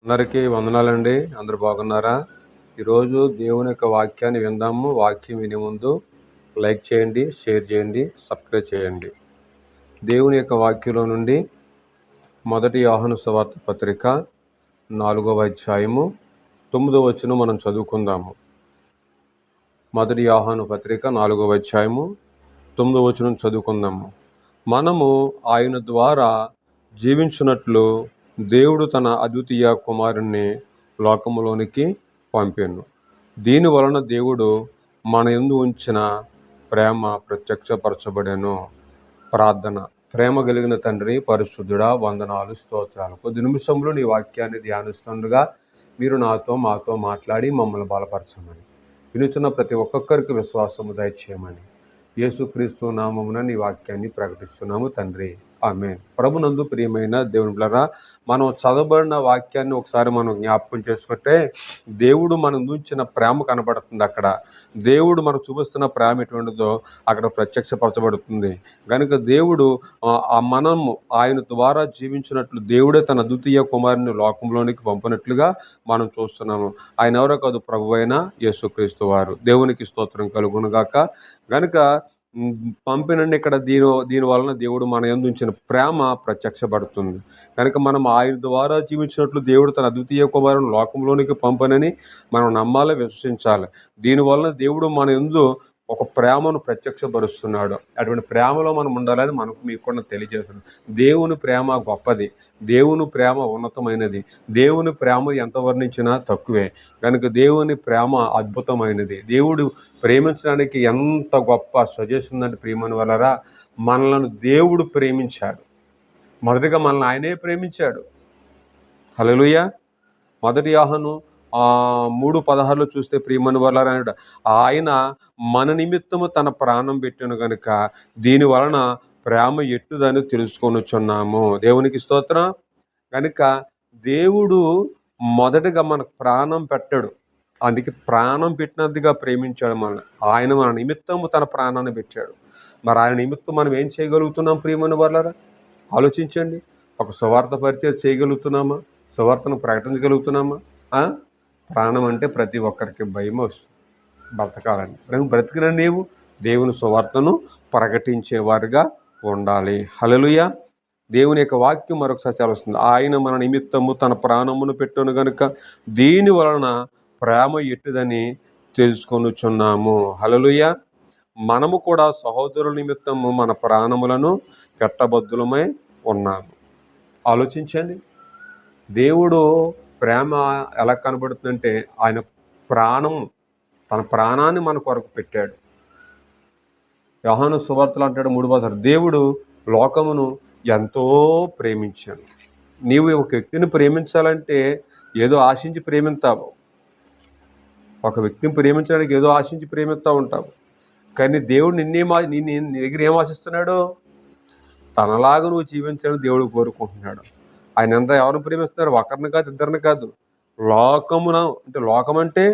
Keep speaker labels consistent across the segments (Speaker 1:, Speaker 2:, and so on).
Speaker 1: అందరికీ వందనాలండి. అందరూ బాగున్నారా? ఈరోజు దేవుని యొక్క వాక్యాన్ని విందాము. వాక్యం వినే ముందు లైక్ చేయండి, షేర్ చేయండి, సబ్స్క్రైబ్ చేయండి. దేవుని యొక్క వాక్యంలో నుండి 1 యోహాను సువార్త పత్రిక 4వ అధ్యాయము 9వ వచనం మనం చదువుకుందాము. 1 యోహాను పత్రిక 4వ అధ్యాయము 9వ వచనం చదువుకుందాము. మనము ఆయన ద్వారా జీవించున్నట్లు దేవుడు తన అద్వితీయ కుమారుణ్ణి లోకములోనికి పంపాను. దీని వలన దేవుడు మన యందు ఉంచిన ప్రేమ ప్రత్యక్షపరచబడెను. ప్రార్థన. ప్రేమ కలిగిన తండ్రి, పరిశుద్ధుడా, వందనాలు, స్తోత్రాలు. కొద్ది నిమిషంలో నీ వాక్యాన్ని ధ్యానిస్తుండగా మీరు మాతో మాట్లాడి మమ్మల్ని బలపరచమని, వినుచున్న ప్రతి ఒక్కొక్కరికి విశ్వాసము దయచేయమని యేసుక్రీస్తు నామమున నీ వాక్యాన్ని ప్రకటిస్తున్నాము తండ్రి. ఆమేన్. ప్రభునందు ప్రియమైన దేవుని బిడ్డలారా, మనం చదవబడిన వాక్యాన్ని ఒకసారి మనం జ్ఞాపకం చేసుకుంటే దేవుడు మనం ఉంచిన ప్రేమ కనబడుతుంది. అక్కడ దేవుడు మనకు చూపిస్తున్న ప్రేమ ఎటువంటిదో అక్కడ ప్రత్యక్షపరచబడుతుంది. కనుక దేవుడు మనము ఆయన ద్వారా జీవించినట్లు దేవుడే తన అద్వితీయ కుమారుని లోకంలోనికి పంపినట్లుగా మనం చూస్తున్నాము. ఆయన ఎవరో కాదు, ప్రభువైన యేసుక్రీస్తు వారు. దేవునికి స్తోత్రం కలుగునుగాక. కనుక పంపినండి ఇక్కడ దీని వలన దేవుడు మన యందు ఉంచిన ప్రేమ ప్రత్యక్షపడుతుంది. కనుక మనం ఆయన ద్వారా జీవించినట్లు దేవుడు తన అద్వితీయ కుమారుని లోకంలోనికి పంపనని మనం నమ్మాలి, విశ్వసించాలి. దీనివలన దేవుడు మన యందు ఒక ప్రేమను ప్రత్యక్షపరుస్తున్నాడు. అటువంటి ప్రేమలో మనం ఉండాలని మీకు కూడా తెలియజేస్తున్నాడు. దేవుని ప్రేమ గొప్పది, దేవుని ప్రేమ ఉన్నతమైనది, దేవుని ప్రేమ ఎంత వర్ణించినా తక్కువే. కనుక దేవుని ప్రేమ అద్భుతమైనది. దేవుడు ప్రేమించడానికి ఎంత గొప్ప సజెషన్ ఉందంటే, ప్రియమైన వాళ్ళరా, మనలను దేవుడు ప్రేమించాడు. మొదటిగా మనల్ని ఆయనే ప్రేమించాడు. హల్లెలూయా. 1 యోహాను 3:16 చూస్తే, ప్రియమైన వాళ్ళారా, ఆయన మన నిమిత్తము తన ప్రాణం పెట్టెను గనుక దీని వలన ప్రేమ ఎట్టుదని తెలుసుకొనుచున్నాము. దేవునికి స్తోత్రం. కనుక దేవుడు మొదటగా మనకు ప్రాణం పెట్టాడు. అందుకే ప్రాణం పెట్టినట్టుగా ప్రేమించాడు మనల్ని. ఆయన మన నిమిత్తము తన ప్రాణాన్ని పెట్టాడు. మరి ఆయన నిమిత్తం మనం ఏం చేయగలుగుతున్నాం? ప్రియమైన వాళ్ళారా, ఆలోచించండి. ఒక సువార్త పరిచయం చేయగలుగుతున్నామా? సువార్తను ప్రకటించగలుగుతున్నామా? ప్రాణం అంటే ప్రతి ఒక్కరికి భయం వస్తుంది. బ్రతకాలని, బ్రతికిన నీవు దేవుని సువార్తను ప్రకటించేవారుగా ఉండాలి. హల్లెలూయా. దేవుని యొక్క వాక్యం మరొకసారి చదువుతుంది. ఆయన మన నిమిత్తము తన ప్రాణమును పెట్టెను గనుక దీని వలన ప్రేమ ఎట్టుదని తెలుసుకొనుచున్నాము. హల్లెలూయా. మనము కూడా సహోదరుల నిమిత్తము మన ప్రాణములను పెట్టబద్దులమై ఉన్నాము. ఆలోచించండి. దేవుడు ప్రేమ ఎలా కనబడుతుందంటే, ఆయన తన ప్రాణాన్ని మన కొరకు పెట్టాడు. యోహాను సువార్తలో అంటాడు 3:16, దేవుడు లోకమును ఎంతో ప్రేమించాడు. నీవు ఒక వ్యక్తిని ప్రేమించాలంటే ఏదో ఆశించి ప్రేమిస్తావు. ఒక వ్యక్తిని ప్రేమించడానికి ఏదో ఆశించి ప్రేమిస్తూ ఉంటావు. కానీ దేవుడు నీ దగ్గర ఏం ఆశిస్తున్నాడు? తనలాగా నువ్వు జీవించాలని దేవుడు కోరుకుంటున్నాడు. ఆయన ఎంత ఎవరిని ప్రేమిస్తున్నారు? ఒకరిని కాదు, ఇద్దరిని కాదు. లోకం అంటే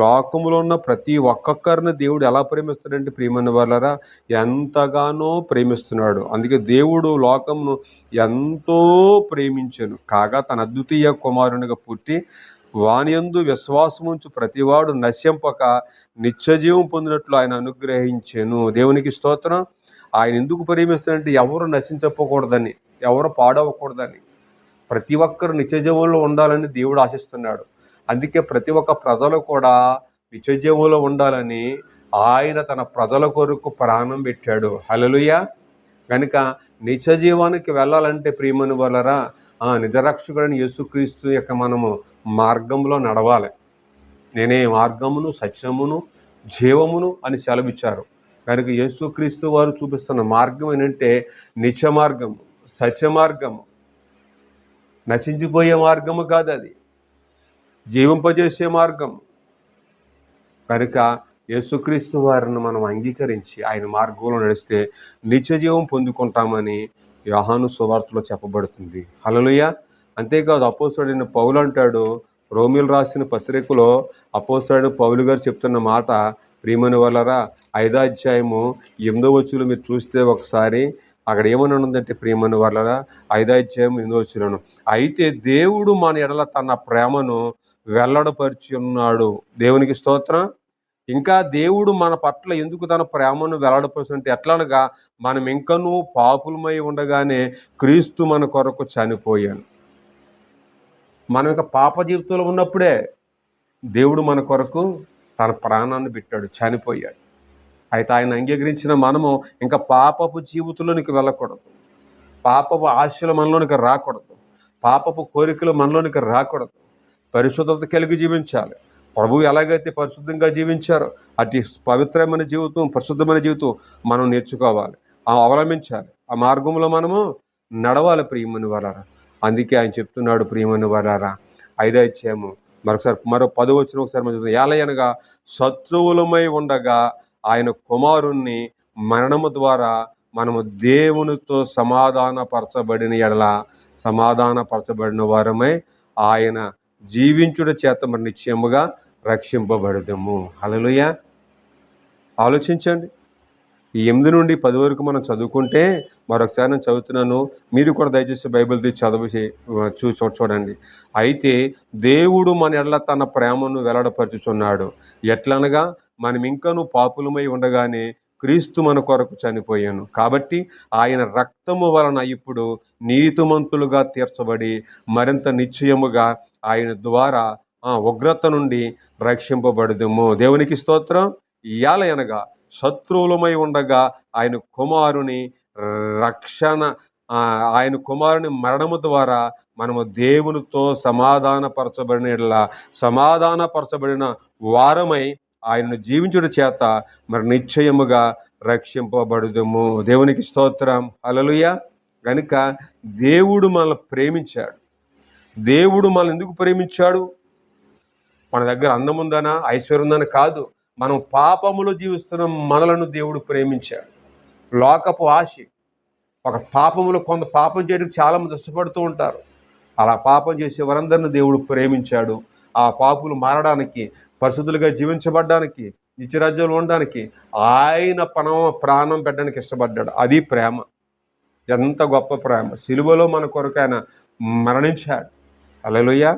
Speaker 1: లోకములో ఉన్న ప్రతి ఒక్కొక్కరిని దేవుడు ఎలా ప్రేమిస్తాడంటే, ప్రియమైన వాళ్ళరా, ఎంతగానో ప్రేమిస్తున్నాడు. అందుకే దేవుడు లోకమును ఎంతో ప్రేమించెను కాగా తన అద్వితీయ కుమారునిగా పుట్టి వానియందు విశ్వాసముంచు ప్రతివాడు నశింపక నిత్యజీవం పొందినట్లు ఆయన అనుగ్రహించెను. దేవునికి స్తోత్రం. ఆయన ఎందుకు ప్రేమిస్తాడంటే, ఎవరు నశించకపోకూడదని, ఎవరు పాడవకూడదని, ప్రతి ఒక్కరు నిత్యజీవంలో ఉండాలని దేవుడు ఆశిస్తున్నాడు. అందుకే ప్రతి ఒక్క ప్రజలు కూడా నిత్యజీవంలో ఉండాలని ఆయన తన ప్రజల కొరకు ప్రాణం పెట్టాడు. హల్లెలూయా. కనుక నిత్యజీవానికి వెళ్ళాలంటే, ప్రియమైన వాళ్ళరా, నిజరక్షకుడైన యేసుక్రీస్తు యొక్క మనము మార్గంలో నడవాలి. నేనే మార్గమును, సత్యమును, జీవమును అని సెలవిచ్చారు. కనుక యేసుక్రీస్తు వారు చూపిస్తున్న మార్గం ఏంటంటే నిత్య మార్గము, సత్య మార్గము, నశించిపోయే మార్గము కాదు, అది జీవింపజేసే మార్గం. కనుక యేసుక్రీస్తు వారిని మనం అంగీకరించి ఆయన మార్గంలో నడిస్తే నిత్య జీవం పొందుకుంటామని యోహాను సువార్తలో చెప్పబడుతుంది. హల్లెలూయా. అంతేకాదు, అపోస్తలుడైన పౌలు అంటాడు, రోమీయులు రాసిన పత్రికలో అపోస్తలుడైన పౌలు గారు చెప్తున్న మాట, ప్రియమైన వాళ్ళరా, 5వ అధ్యాయము 8వ వచనం మీరు చూస్తే ఒకసారి, అక్కడ ఏమని ఉందంటే ప్రియమైన వాళ్ళ 5:8 అయితే దేవుడు మన ఎడల తన ప్రేమను వెల్లడపరిచి ఉన్నాడు. దేవునికి స్తోత్రం. ఇంకా దేవుడు మన పట్ల ఎందుకు తన ప్రేమను వెల్లడపరుచుంటే ఎట్లనగా మనం ఇంకనూ పాపులమై ఉండగానే క్రీస్తు మన కొరకు చనిపోయాను. మనం ఇంకా పాప జీవితంలో ఉన్నప్పుడే దేవుడు మన కొరకు తన ప్రాణాన్ని పెట్టాడు, చనిపోయాడు. అయితే ఆయన అంగీకరించిన మనము ఇంకా పాపపు జీవితంలోనికి వెళ్ళకూడదు, పాపపు ఆశలు మనలోనికి రాకూడదు, పాపపు కోరికలు మనలోనికి రాకూడదు. పరిశుద్ధత కలిగి జీవించాలి. ప్రభువు ఎలాగైతే పరిశుద్ధంగా జీవించారో అతి పవిత్రమైన జీవితం, పరిశుద్ధమైన జీవితం మనం నేర్చుకోవాలి, అవలంబించాలి. ఆ మార్గంలో మనము నడవాలి ప్రియమైన వారారా. అందుకే ఆయన చెప్తున్నాడు ప్రియమైన వారారా 5:8 మరొకసారి మరో 10 ఒకసారి మనం ఏలయనగా శత్రువులమై ఉండగా ఆయన కుమారుణ్ణి మరణము ద్వారా మనము దేవునితో సమాధానపరచబడిన ఎడల సమాధానపరచబడిన వారమై ఆయన జీవించుట చేత మరి నిశ్చయముగా రక్షింపబడదము. హల్లెలూయా. ఆలోచించండి. ఈ 8 నుండి 10 వరకు మనం చదువుకుంటే, మరొకసారి నేను చదువుతున్నాను, మీరు కూడా దయచేసి బైబిల్ తీసి చదివి చూడండి. అయితే దేవుడు మన ఎడల తన ప్రేమను వెల్లడపరుచుచున్నాడు. ఎట్లనగా మనం ఇంకనూ పాపులమై ఉండగానే క్రీస్తు మన కొరకు చనిపోయాను. కాబట్టి ఆయన రక్తము వలన ఇప్పుడు నీతిమంతులుగా తీర్చబడి మరింత నిశ్చయముగా ఆయన ద్వారా ఉగ్రత నుండి రక్షింపబడదుము. దేవునికి స్తోత్రం. ఇయాలయనగా శత్రువులమై ఉండగా ఆయన కుమారుని రక్షణ ఆయన కుమారుని మరణము ద్వారా మనము దేవునితో సమాధానపరచబడిన వారమై ఆయనను జీవించుట చేత మరి నిశ్చయముగా రక్షింపబడుదుము. దేవునికి స్తోత్రం. హల్లెలూయా. కనుక దేవుడు మనల్ని ప్రేమించాడు. దేవుడు మనల్ని ఎందుకు ప్రేమించాడు? మన దగ్గర అందం ఉందనా, ఐశ్వర్యం ఉందని కాదు. మనం పాపములో జీవిస్తున్న మనలను దేవుడు ప్రేమించాడు. లోకపు ఆశ, ఒక పాపములో కొంత పాపం చేయడానికి చాలామంది ఇష్టపడుతూ ఉంటారు. అలా పాపం చేసే వారందరిని దేవుడు ప్రేమించాడు. ఆ పాపులు మారడానికి, పరిశుద్ధులుగా జీవించబడ్డానికి, నిత్యరాజ్యంలో ఉండడానికి ఆయన ప్రాణం పెట్టడానికి ఇష్టపడ్డాడు. అది ప్రేమ. ఎంత గొప్ప ప్రేమ! సిలువలో మన కొరకు ఆయన మరణించాడు. హల్లెలూయా.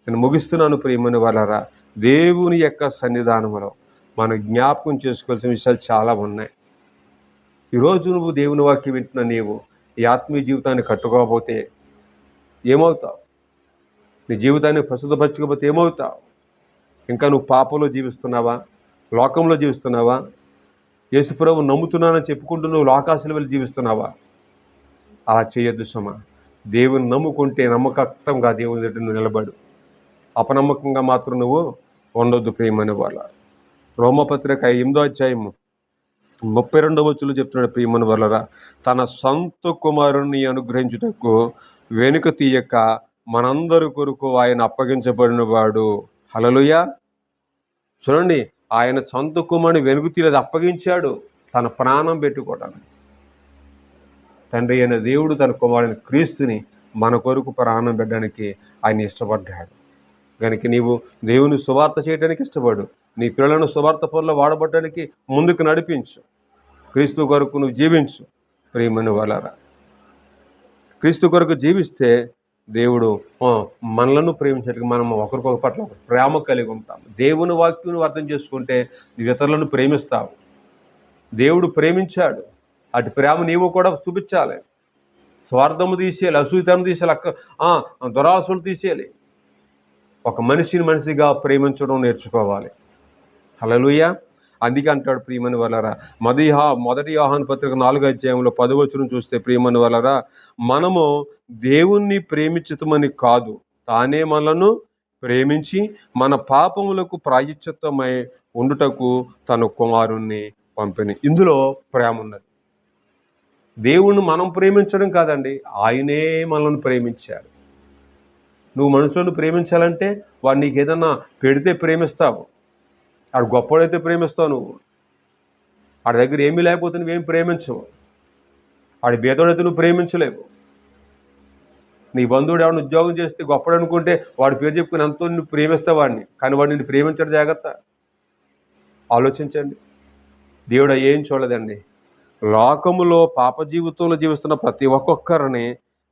Speaker 1: నేను ముగిస్తున్నాను ప్రియమైన వాళ్ళారా. దేవుని యొక్క సన్నిధానంలో మనం జ్ఞాపకం చేసుకోవాల్సిన విషయాలు చాలా ఉన్నాయి. ఈరోజు నువ్వు దేవుని వాక్యం వింటున్న నీవు ఈ ఆత్మీయ జీవితాన్ని కట్టుకోకపోతే ఏమవుతావు? నీ జీవితాన్ని ప్రస్తుతపరచకపోతే ఏమవుతావు? ఇంకా నువ్వు పాపంలో జీవిస్తున్నావా? లోకంలో జీవిస్తున్నావా? యేసుప్రభు నమ్ముతున్నానని చెప్పుకుంటూ నువ్వు లోకాశలు వెళ్ళి జీవిస్తున్నావా? అలా చేయొద్దు సుమా. దేవుని నమ్ముకుంటే నమ్మకత్వంగా దేవుని దగ్గర నువ్వు నిలబడు. అపనమ్మకంగా మాత్రం నువ్వు ఉండొద్దు ప్రియమైన వాళ్ళ. రోమపత్రిక 8:32 చెప్తున్నాడు ప్రియమైన వాళ్ళరా. తన సొంత కుమారుణ్ణి అనుగ్రహించుటకు వెనుక తీయక మనందరి కొరకు ఆయన అప్పగించబడిన వాడు. హల్లెలూయా. చూడండి, ఆయన సొంత కుమారుని వెనుక తీయలేదు, అప్పగించాడు తన ప్రాణం పెట్టుకోవడానికి. తండ్రి అయిన దేవుడు తన కుమారుని క్రీస్తుని మన కొరకు ప్రాణం పెట్టడానికి ఆయన ఇష్టపడ్డాడు. కనుక నీవు దేవుని సువార్త చేయడానికి ఇష్టపడు. నీ పిల్లలను సువార్త పనులు వాడబట్టడానికి ముందుకు నడిపించు. క్రీస్తు కొరకు నువ్వు జీవించు ప్రియమైన వాళ్ళారా. క్రీస్తు కొరకు జీవిస్తే దేవుడు మనలను ప్రేమించడానికి మనం ఒకరికొక పట్ల ప్రేమ కలిగి ఉంటాం. దేవుని వాక్యం అర్థం చేసుకుంటే నువ్వు ఇతరులను ప్రేమిస్తావు. దేవుడు ప్రేమించాడు, అటు ప్రేమ నీవు కూడా చూపించాలి. స్వార్థము తీసేయాలి, అసూయతనం తీసేయాలి, దురాశలు తీసేయాలి. ఒక మనిషిగా ప్రేమించడం నేర్చుకోవాలి. హల్లెలూయా. అందుకే అంటాడు ప్రియమైన వాళ్ళరా, మొదటి యోహాను పత్రిక 4:10 చూస్తే ప్రియమైన వాళ్ళరా, మనము దేవుణ్ణి ప్రేమించుతామని కాదు, తానే మనలను ప్రేమించి మన పాపములకు ప్రాయశ్చిత్తమై ఉండుటకు తన కుమారుణ్ణి పంపిణీ. ఇందులో ప్రేమ ఉన్నది. దేవుణ్ణి మనం ప్రేమించడం కాదండి, ఆయనే మనల్ని ప్రేమించాడు. నువ్వు మనుషులను ప్రేమించాలంటే వాడు నీకు ఏదన్నా పెడితే ప్రేమిస్తావు, ఆడు గొప్పవాడైతే ప్రేమిస్తావు. నువ్వు ఆడి దగ్గర ఏమీ లేకపోతే నువ్వేం ప్రేమించవు. ఆడి బేదోడైతే నువ్వు ప్రేమించలేవు. నీ బంధువుడు ఎవరిని ఉద్యోగం చేస్తే గొప్పడు అనుకుంటే వాడి పేరు చెప్పుకుని ఎంతో నువ్వు ప్రేమిస్తావు వాడిని, కానీ వాడు నిన్ను ప్రేమించడం జాగ్రత్త. ఆలోచించండి. దేవుడు ఏం చూడదండి, లోకములో పాప జీవితంలో జీవిస్తున్న ప్రతి ఒక్కొక్కరిని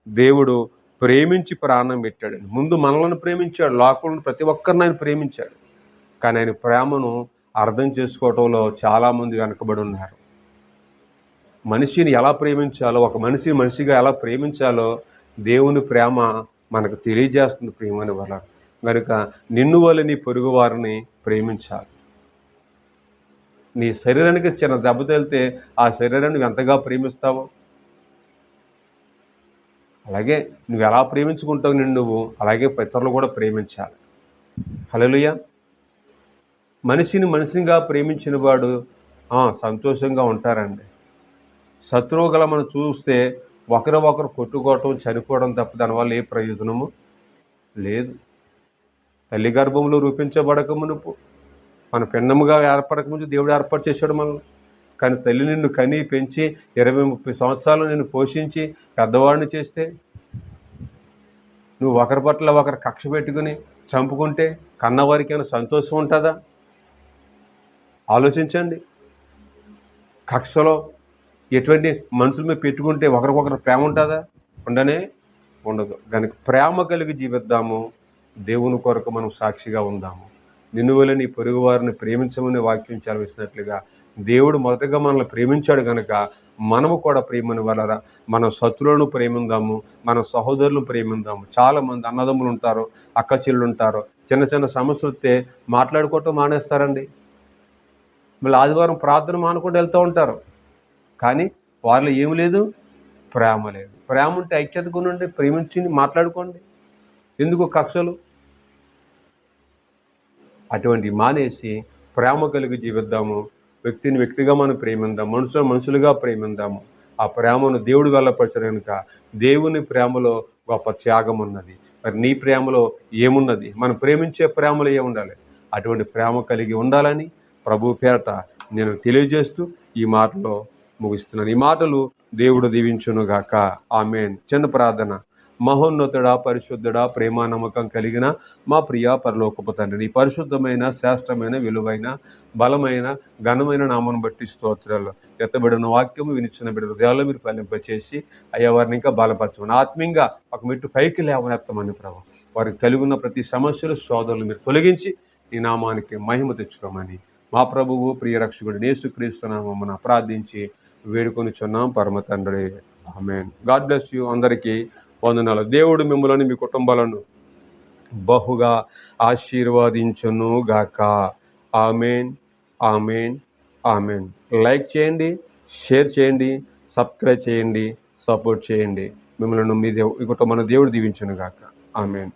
Speaker 1: దేవుడు ప్రేమించి ప్రాణం పెట్టాడు. ముందు మనలను ప్రేమించాడు, లోకంలో ప్రతి ఒక్కరిని ఆయన ప్రేమించాడు. కానీ ఆయన ప్రేమను అర్థం చేసుకోవటంలో చాలామంది వెనకబడి ఉన్నారు. మనిషిని ఎలా ప్రేమించాలో, ఒక మనిషిగా ఎలా ప్రేమించాలో దేవుని ప్రేమ మనకు తెలియజేస్తుంది. ప్రేమని వల్ల కనుక నిన్ను వల్ల నీ పొరుగు వారిని ప్రేమించాలి. నీ శరీరానికి చిన్న దెబ్బ తగిలితే ఆ శరీరాన్ని ఎంతగా ప్రేమిస్తావో అలాగే నువ్వు ఎలా ప్రేమించుకుంటావు నువ్వు అలాగే ఇతరులు కూడా ప్రేమించాలి. హల్లెలూయా. మనిషినిగా ప్రేమించిన వాడు సంతోషంగా ఉంటారండి. శత్రువు గల మనం చూస్తే ఒకరు కొట్టుకోవటం, చనిపోవడం తప్ప దానివల్ల ఏ ప్రయోజనము లేదు. తల్లి గర్భంలో రూపించబడక మునుపు మన పిండముగా ఏర్పడక ముందు దేవుడు ఏర్పాటు చేశాడు మనల్ని. కానీ తల్లి నిన్ను కని పెంచి 20-30 సంవత్సరాలు నిన్ను పోషించి పెద్దవాడిని చేస్తే నువ్వు ఒకరి పట్ల ఒకరు కక్ష పెట్టుకుని చంపుకుంటే కన్నవారికైనా సంతోషం ఉంటుందా? ఆలోచించండి. కక్షలో ఎటువంటి మనుషుల మీద పెట్టుకుంటే ఒకరికొకరు ప్రేమ ఉంటుందా? ఉండదు. కనుక ప్రేమ కలిగి జీవిద్దాము. దేవుని కొరకు మనం సాక్షిగా ఉందాము. నిన్ను వల్ల నీ పొరుగు వారిని ప్రేమించమని వాక్యం చదివిస్తున్నట్లుగా దేవుడు మొదటగా మనల్ని ప్రేమించాడు కనుక మనము కూడా ప్రేమని వలన మన శత్రువులను ప్రేమిందాము, మన సహోదరులను ప్రేమిందాము. చాలామంది అన్నదమ్ములు ఉంటారు, అక్క చెల్లులు ఉంటారు, చిన్న సమస్యలు వస్తే మాట్లాడుకోవటం మానేస్తారండి. మళ్ళీ ఆదివారం ప్రార్థన మానుకుంటూ వెళ్తూ ఉంటారు. కానీ వారిలో ఏమి లేదు, ప్రేమ లేదు. ప్రేమ ఉంటే ఐక్యత కొనండి, ప్రేమించి మాట్లాడుకోండి. ఎందుకు కక్షలు? అటువంటి మానేసి ప్రేమ కలిగి జీవిద్దాము. వ్యక్తిగా మనం ప్రేమిద్దాం, మనుషులుగా ప్రేమిద్దాము. ఆ ప్రేమను దేవుడు వెళ్ళపరచడు కనుక దేవుని ప్రేమలో గొప్ప త్యాగం ఉన్నది. మరి నీ ప్రేమలో ఏమున్నది? మనం ప్రేమించే ప్రేమలో ఏముండాలి? అటువంటి ప్రేమ కలిగి ఉండాలని ప్రభు పేరట నేను తెలియజేస్తూ ఈ మాటలో ముగిస్తున్నాను. ఈ మాటలు దేవుడు దీవించునుగాక. ఆమేన్. చిన్న ప్రార్థన. మహోన్నతుడా, పరిశుద్ధుడా, ప్రేమ నమ్మకం కలిగిన మా ప్రియ పరలోకపు తండ్రి, నీ పరిశుద్ధమైన, శ్రేష్టమైన, విలువైన, బలమైన, ఘనమైన నామను బట్టి స్తోత్రాలు. ఎత్తబడిన వాక్యము వినిచిన బిడ్డ హృదయాల్లో మీరు ఫలింపచేసి అయ్యా వారిని ఇంకా బలపరచమని, ఆత్మీయంగా ఒక మెట్టు పైకి లేవనెత్తమని ప్రభు, వారికి కలిగి ఉన్న ప్రతి సమస్యలు, శోధనలు మీరు తొలగించి నీ నామానికి మహిమ తెచ్చుకోమని మా ప్రభువు ప్రియరక్షకుడు యేసుక్రీస్తు నామమున ప్రార్థించి వేడుకొనిచున్నాం పరమ తండ్రి. ఆమేన్. God bless you. అందరికీ వందనాలు. దేవుడు మిమ్మల్ని మీ కుటుంబాలను బహుగా ఆశీర్వదించును గాక. Amen, amen, amen. లైక్ చేయండి, షేర్ చేయండి, సబ్స్క్రైబ్ చేయండి, సపోర్ట్ చేయండి. మిమ్మల్ని మీ కుటుంబాన్ని దేవుడు దీవించును గాక. ఆమేన్.